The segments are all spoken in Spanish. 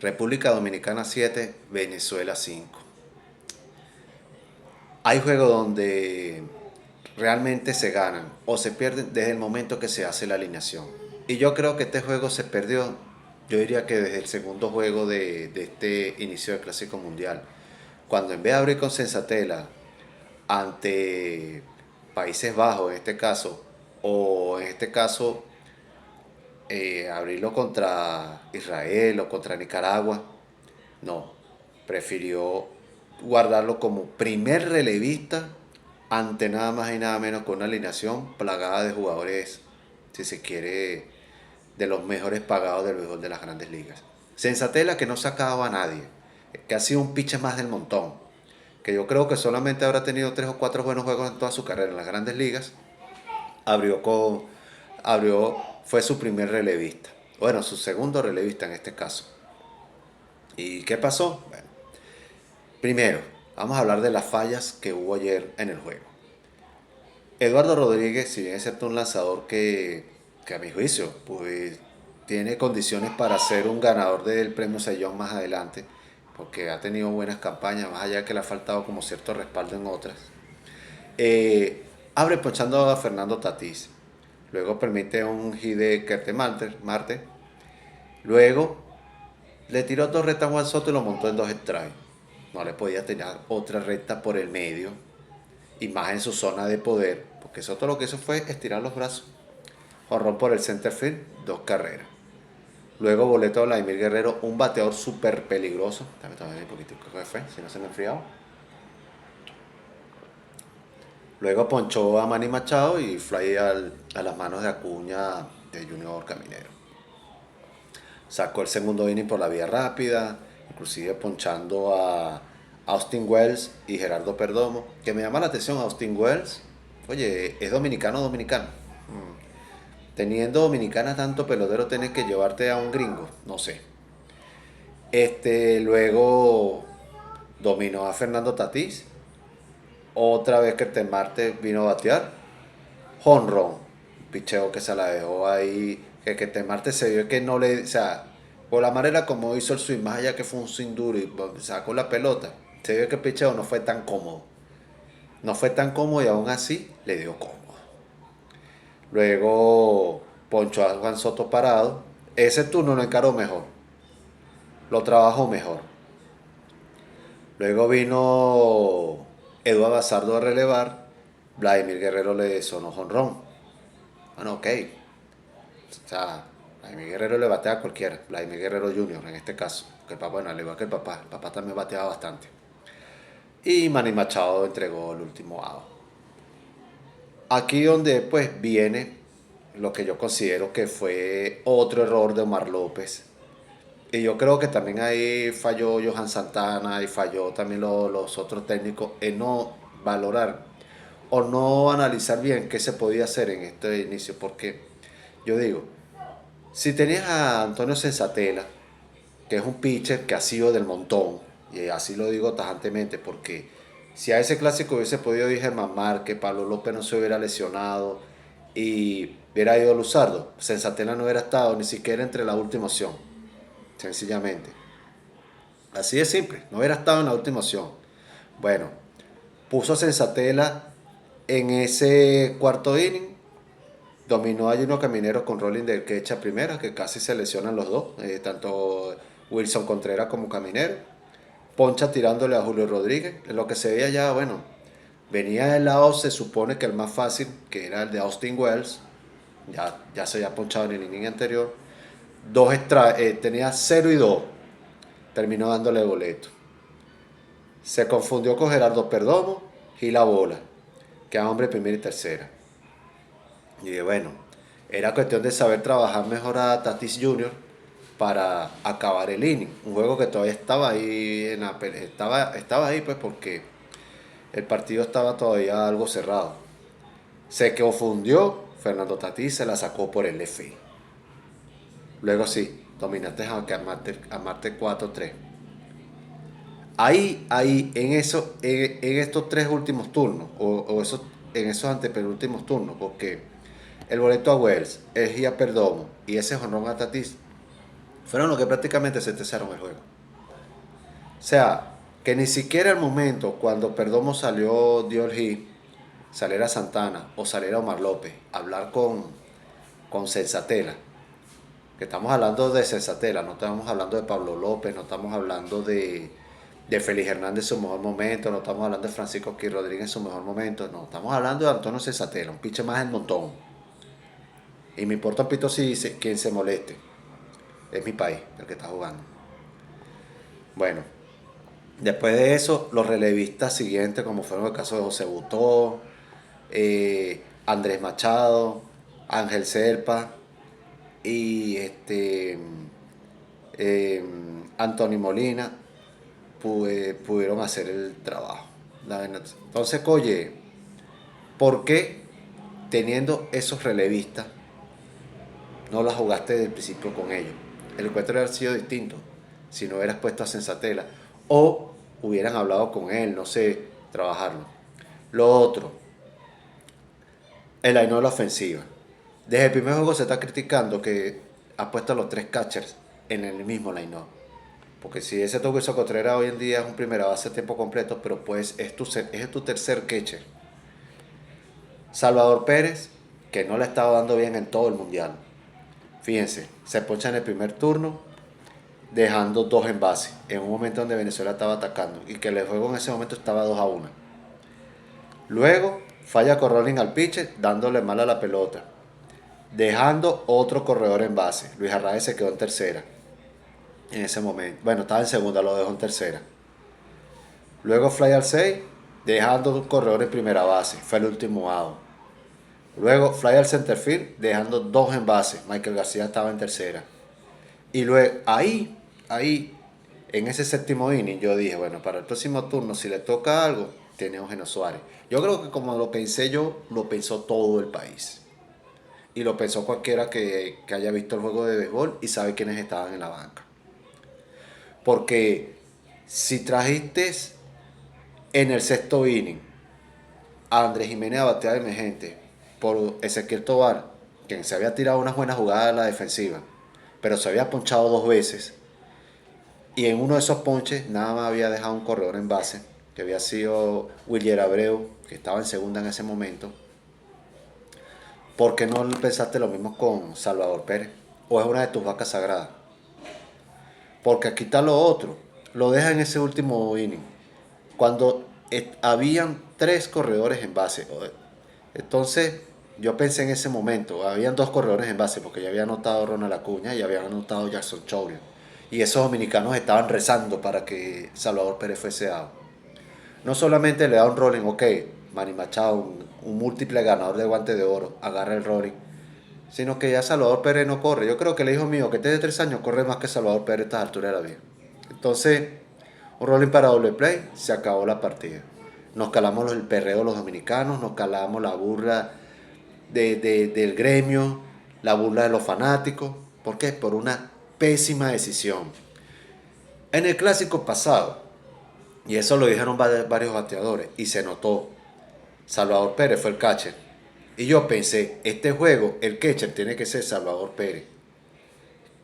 República Dominicana 7, Venezuela 5. Hay juegos donde realmente se ganan o se pierden desde el momento que se hace la alineación. Y yo creo que este juego se perdió, yo diría que desde el segundo juego de este inicio del Clásico Mundial. Cuando en vez de abrir con Sensatela ante Países Bajos en este caso, o en este caso abrirlo contra Israel o contra Nicaragua, no, prefirió guardarlo como primer relevista ante nada más y nada menos que una alineación plagada de jugadores, si se quiere, de los mejores pagados del béisbol de las grandes ligas. Sensatela que no sacaba a nadie, que ha sido un pitcher más del montón, que yo creo que solamente habrá tenido 3 o 4 buenos juegos en toda su carrera en las grandes ligas, abrió con, fue su primer relevista, bueno, su segundo relevista en este caso. ¿Y qué pasó? Bueno, primero, vamos a hablar de las fallas que hubo ayer en el juego. Eduardo Rodríguez, si bien es cierto un lanzador que a mi juicio pues tiene condiciones para ser un ganador del premio Sayón más adelante, porque ha tenido buenas campañas, más allá de que le ha faltado como cierto respaldo en otras. Abre ponchando a Fernando Tatís, luego permite un hit de Kerte Marte, luego le tiró 2 rectas a Juan Soto y lo montó en 2 strikes. No le podía tener otra recta por el medio y más en su zona de poder, porque Soto lo que hizo fue estirar los brazos. Jonrón por el center field, 2 carreras. Luego boleto a Vladimir Guerrero, un bateador súper peligroso. Dame también un poquitico de café, si no se me ha enfriado. Luego ponchó a Manny Machado y fly a las manos de Acuña de Junior Caminero. Sacó el segundo inning por la vía rápida, inclusive ponchando a Austin Wells y Gerardo Perdomo. Que me llama la atención Austin Wells. Oye, es dominicano dominicano. Teniendo dominicana tanto pelotero tienes que llevarte a un gringo, no sé. Luego dominó a Fernando Tatís. Otra vez que el Marte vino a batear. Honron. Picheo que se la dejó ahí. Que Marte se vio que no le. O sea, por la manera como hizo el swing, más allá que fue un swing duro y sacó la pelota, se vio que el picheo no fue tan cómodo. No fue tan cómodo y aún así le dio cómodo. Luego poncho a Juan Soto parado. Ese turno lo encaró mejor. Lo trabajó mejor. Luego vino Eduardo Bazardo a relevar. Vladimir Guerrero le sonó jonrón. Bueno, ok. O sea, Vladimir Guerrero le batea a cualquiera. Vladimir Guerrero Junior en este caso. Que el papá, bueno, al igual que el papá. El papá también bateaba bastante. Y Manny Machado entregó el último out. Aquí donde pues viene lo que yo considero que fue otro error de Omar López. Y yo creo que también ahí falló Johan Santana y falló también los otros técnicos en no valorar o no analizar bien qué se podía hacer en este inicio. Porque yo digo, si tenías a Antonio Sensatela, que es un pitcher que ha sido del montón, y así lo digo tajantemente, porque si a ese clásico hubiese podido ir Germán Márquez, Pablo López no se hubiera lesionado y hubiera ido Luzardo, Sensatela no hubiera estado ni siquiera entre la última opción, sencillamente. Así de simple, no hubiera estado en la última opción. Bueno, puso a Sensatela en ese cuarto inning, dominó a Juno Caminero con Rolling del que echa primera, que casi se lesionan los dos, tanto Wilson Contreras como Caminero. Poncha tirándole a Julio Rodríguez. En lo que se veía ya, bueno, venía del lado, se supone que el más fácil, que era el de Austin Wells, ya se había ponchado en el inning anterior. Tenía 0 y 2, terminó dándole boleto. Se confundió con Gerardo Perdomo y la bola, que era hombre primera y tercera. Y bueno, era cuestión de saber trabajar mejor a Tatis Jr. para acabar el inning. Un juego que todavía estaba ahí estaba ahí pues porque el partido estaba todavía algo cerrado. Se confundió, Fernando Tatis se la sacó por el FI. Luego sí, dominaste a Marte 4-3. Ahí, en estos 3 últimos turnos, en esos antepenúltimos turnos, porque el boleto a Wells, el Gia Perdomo y ese jonrón a Tatis, fueron los que prácticamente sentenciaron el juego. O sea, que ni siquiera el momento cuando Perdomo salió Diorgi, saliera Santana o saliera Omar López, hablar con Sensatela, que estamos hablando de Sensatela, no estamos hablando de Pablo López, no estamos hablando de Félix Hernández en su mejor momento, no estamos hablando de Francisco Quí Rodríguez en su mejor momento, no, estamos hablando de Antonio Sensatela, un pinche más del montón. Y me importa un pito si quien se moleste. Es mi país el que está jugando. Bueno, después de eso, los relevistas siguientes, como fueron el caso de José Butó, Andrés Machado, Ángel Serpa y eh, Anthony Molina, pudieron hacer el trabajo. Entonces, oye, ¿por qué teniendo esos relevistas no la jugaste desde el principio con ellos? El encuentro hubiera sido distinto si no hubieras puesto a Sensatela o hubieran hablado con él, no sé, trabajarlo. Lo otro, el line de la ofensiva. Desde el primer juego se está criticando que ha puesto a los 3 catchers en el mismo line. Porque si ese Teuguiso Contreras hoy en día es un primera base a tiempo completo, pero pues es tu tercer catcher. Salvador Pérez, que no le estaba dando bien en todo el mundial. Fíjense, se poncha en el primer turno, dejando 2 en base, en un momento donde Venezuela estaba atacando y que el juego en ese momento estaba 2-1. Luego falla Corrolling al pitcher, dándole mal a la pelota, dejando otro corredor en base. Luis Arraez se quedó en tercera en ese momento. Bueno, estaba en segunda, lo dejó en tercera. Luego fly al 6, dejando un corredor en primera base. Fue el último out. Luego fly al center field, dejando 2 en base. Michael García estaba en tercera. Y luego ahí, en ese séptimo inning, yo dije, bueno, para el próximo turno, si le toca algo, tiene Eugenio Suárez. Yo creo que como lo pensé yo, lo pensó todo el país. Y lo pensó cualquiera que haya visto el juego de béisbol y sabe quiénes estaban en la banca. Porque si trajiste en el sexto inning a Andrés Jiménez a batear emergente por Ezequiel Tovar, quien se había tirado unas buenas jugadas en la defensiva, pero se había ponchado 2 veces, y en uno de esos ponches nada más había dejado un corredor en base, que había sido Willier Abreu, que estaba en segunda en ese momento. ¿Por qué no pensaste lo mismo con Salvador Pérez? ¿O es una de tus vacas sagradas? Porque aquí está lo otro. Lo deja en ese último inning. Cuando habían 3 corredores en base. Entonces, yo pensé en ese momento. Habían 2 corredores en base porque ya había anotado Ronald Acuña y había anotado Jackson Chourio. Y esos dominicanos estaban rezando para que Salvador Pérez fuese out. No solamente le da un rolling, ok, Manny Machado, un múltiple ganador de guante de oro, agarra el rolling, sino que ya Salvador Pérez no corre. Yo creo que el hijo mío, que tiene 3 años, corre más que Salvador Pérez a estas alturas de la vida. Entonces, un rolling para doble play, se acabó la partida. Nos calamos el perreo de los dominicanos, nos calamos la burla del gremio, la burla de los fanáticos. ¿Por qué? Por una pésima decisión. En el clásico pasado, y eso lo dijeron varios bateadores, y se notó, Salvador Pérez fue el catcher. Y yo pensé, este juego, el catcher tiene que ser Salvador Pérez,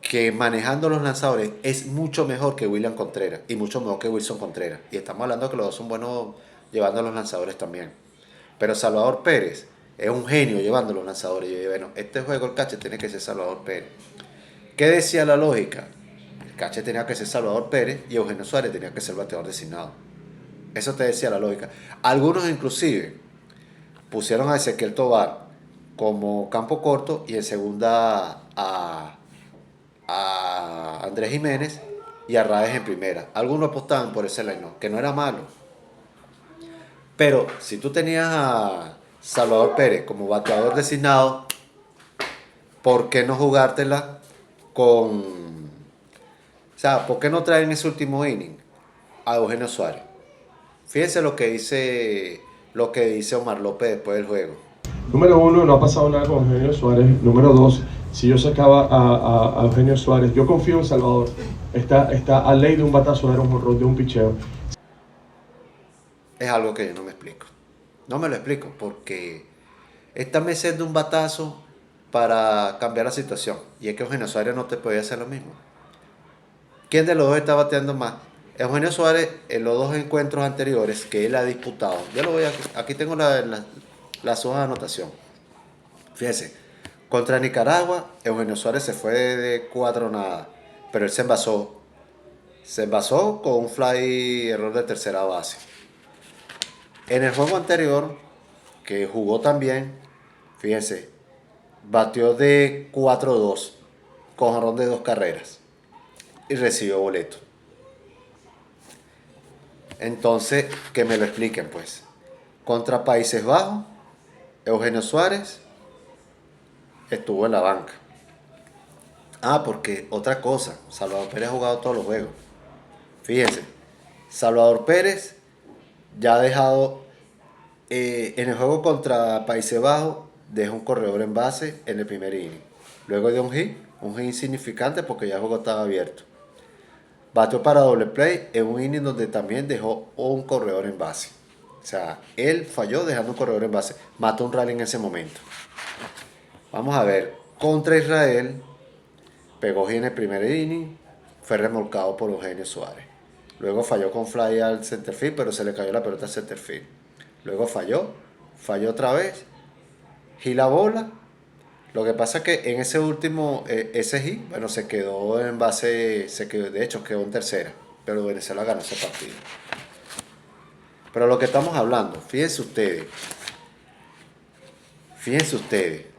que manejando los lanzadores es mucho mejor que William Contreras y mucho mejor que Wilson Contreras. Y estamos hablando que los dos son buenos llevando a los lanzadores también. Pero Salvador Pérez es un genio llevando a los lanzadores. Y yo digo, bueno, este juego el catcher tiene que ser Salvador Pérez. ¿Qué decía la lógica? El catcher tenía que ser Salvador Pérez y Eugenio Suárez tenía que ser bateador designado. Eso te decía la lógica. Algunos inclusive pusieron a Ezequiel Tovar como campo corto y en segunda a Andrés Jiménez y a Raez en primera. Algunos apostaban por ese line, que no era malo. Pero si tú tenías a Salvador Pérez como bateador designado, ¿por qué no jugártela con... O sea, ¿por qué no traer en ese último inning a Eugenio Suárez? Fíjense lo que dice Omar López después del juego. Número 1, no ha pasado nada con Eugenio Suárez. Número 2, si yo sacaba a Eugenio Suárez, yo confío en Salvador. Está a ley de un batazo, de un jonrón, de un picheo. Es algo que yo no me explico. No me lo explico porque esta mesa es de un batazo para cambiar la situación. Y es que Eugenio Suárez no te podía hacer lo mismo. ¿Quién de los dos está bateando más? Eugenio Suárez en los dos encuentros anteriores que él ha disputado. Yo lo voy aquí tengo las hojas de anotación. Fíjense, contra Nicaragua, Eugenio Suárez se fue de 4 nada, pero él se envasó. Se envasó con un fly error de tercera base. En el juego anterior, que jugó también, fíjense, batió de 4-2, con jonrón de 2 carreras y recibió boleto. Entonces, que me lo expliquen pues. Contra Países Bajos, Eugenio Suárez estuvo en la banca. Ah, porque otra cosa, Salvador Pérez ha jugado todos los juegos. Fíjense, Salvador Pérez ya ha dejado, en el juego contra Países Bajos, deja un corredor en base en el primer inning. Luego de un hit insignificante porque ya el juego estaba abierto. Batió para doble play en un inning donde también dejó un corredor en base. O sea, él falló dejando un corredor en base. Mató un rally en ese momento. Vamos a ver. Contra Israel, pegó hit en el primer inning. Fue remolcado por Eugenio Suárez. Luego falló con fly al centerfield, pero se le cayó la pelota al centerfield. Luego falló otra vez. Hit la bola. Lo que pasa es que en ese último, ese hit, bueno, se quedó en base, de hecho quedó en tercera, pero Venezuela ganó ese partido. Pero lo que estamos hablando, fíjense ustedes,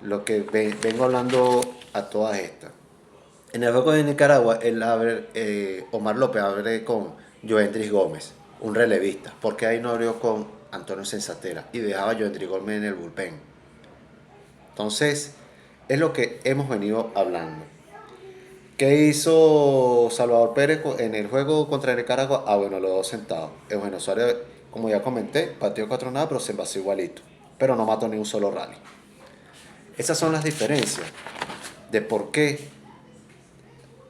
lo que vengo hablando a todas estas. En el juego de Nicaragua, Omar López abre con Joendris Gómez, un relevista, porque ahí no abrió con Antonio Sensatela y dejaba a Joendris Gómez en el bullpen. Entonces, es lo que hemos venido hablando. ¿Qué hizo Salvador Pérez en el juego contra Nicaragua? Ah, bueno, los dos sentados. Eugenio Suárez, como ya comenté, batió 4 nada, pero se envasó igualito. Pero no mató ni un solo rally. Esas son las diferencias de por qué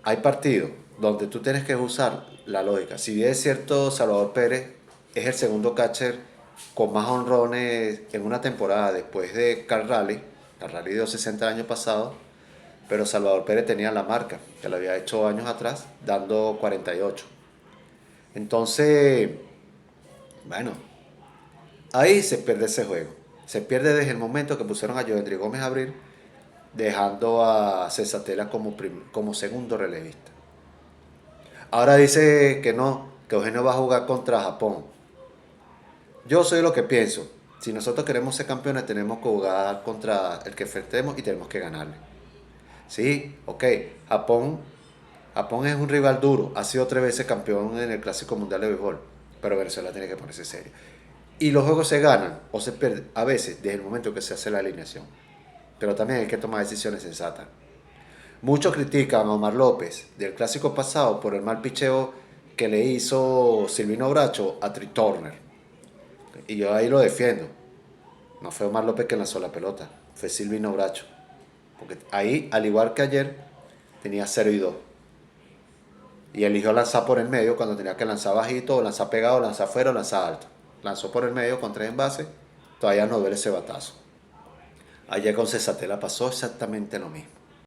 hay partidos donde tú tienes que usar la lógica. Si bien es cierto, Salvador Pérez es el segundo catcher con más honrones en una temporada después de Carl Raleigh. Carl Raleigh dio 60 el año pasado, pero Salvador Pérez tenía la marca que lo había hecho años atrás, dando 48. Entonces, bueno, ahí se pierde ese juego. Se pierde desde el momento que pusieron a Joendry Gómez a abrir, dejando a Sensatela como segundo relevista. Ahora dice que no, que Eugenio va a jugar contra Japón. Yo soy lo que pienso. Si nosotros queremos ser campeones, tenemos que jugar contra el que enfrentemos y tenemos que ganarle. Sí, ok. Japón es un rival duro. Ha sido 3 veces campeón en el Clásico Mundial de Béisbol. Pero Venezuela tiene que ponerse serio. Y los juegos se ganan o se pierden a veces desde el momento que se hace la alineación. Pero también hay que tomar decisiones sensatas. Muchos critican a Omar López del clásico pasado por el mal picheo que le hizo Silvino Bracho a Trey Turner. Y yo ahí lo defiendo. No fue Omar López que lanzó la pelota, fue Silvino Bracho. Porque ahí, al igual que ayer, tenía 0 y 2. Y eligió lanzar por el medio cuando tenía que lanzar bajito, o lanzar pegado, o lanzar fuera, o lanzar alto. Lanzó por el medio con 3 envases, todavía no duele ese batazo. Ayer con Sensatela pasó exactamente lo mismo.